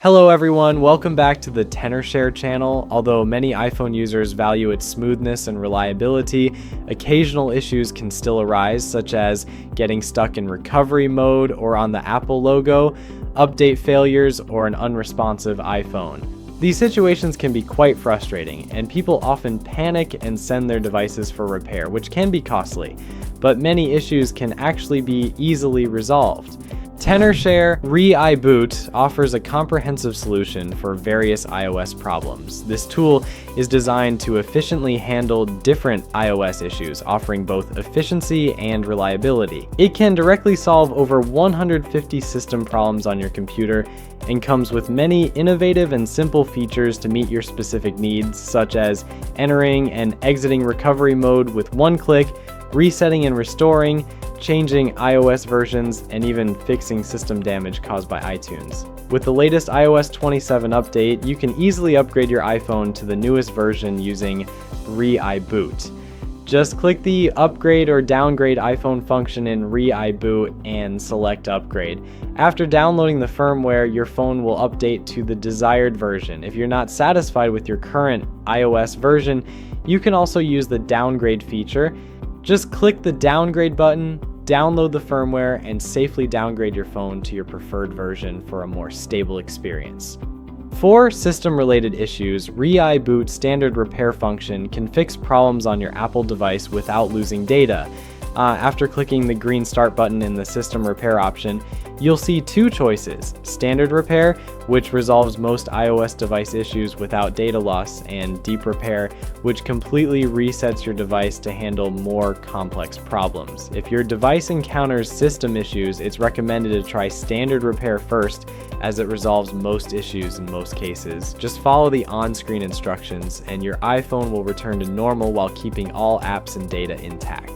Hello everyone, welcome back to the Tenorshare channel. Although many iPhone users value its smoothness and reliability, occasional issues can still arise, such as getting stuck in recovery mode or on the Apple logo, update failures, or an unresponsive iPhone. These situations can be quite frustrating, and people often panic and send their devices for repair, which can be costly, but many issues can actually be easily resolved. Tenorshare ReiBoot offers a comprehensive solution for various iOS problems. This tool is designed to efficiently handle different iOS issues, offering both efficiency and reliability. It can directly solve over 150 system problems on your computer and comes with many innovative and simple features to meet your specific needs, such as entering and exiting recovery mode with one click, resetting and restoring, changing iOS versions, and even fixing system damage caused by iTunes. With the latest iOS 27 update, you can easily upgrade your iPhone to the newest version using ReiBoot. Just click the upgrade or downgrade iPhone function in ReiBoot and select upgrade. After downloading the firmware, your phone will update to the desired version. If you're not satisfied with your current iOS version, you can also use the downgrade feature. Just click the downgrade button, download the firmware, and safely downgrade your phone to your preferred version for a more stable experience. For system-related issues, ReiBoot standard repair function can fix problems on your Apple device without losing data. After clicking the green start button in the system repair option, you'll see two choices: standard repair, which resolves most iOS device issues without data loss, and deep repair, which completely resets your device to handle more complex problems. If your device encounters system issues, it's recommended to try standard repair first, as it resolves most issues in most cases. Just follow the on-screen instructions, and your iPhone will return to normal while keeping all apps and data intact.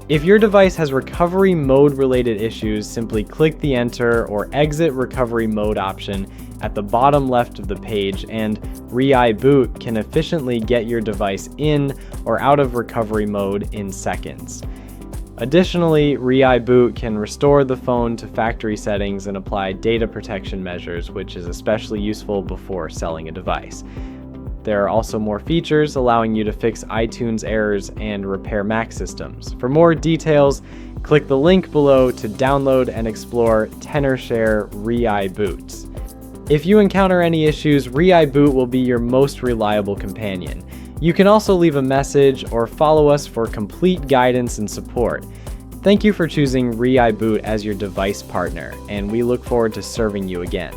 If your device has recovery mode related issues, simply click the enter or exit recovery mode option at the bottom left of the page, and ReiBoot can efficiently get your device in or out of recovery mode in seconds. Additionally, ReiBoot can restore the phone to factory settings and apply data protection measures, which is especially useful before selling a device. There are also more features allowing you to fix iTunes errors and repair Mac systems. For more details, click the link below to download and explore Tenorshare ReiBoot. If you encounter any issues, ReiBoot will be your most reliable companion. You can also leave a message or follow us for complete guidance and support. Thank you for choosing ReiBoot as your device partner, and we look forward to serving you again.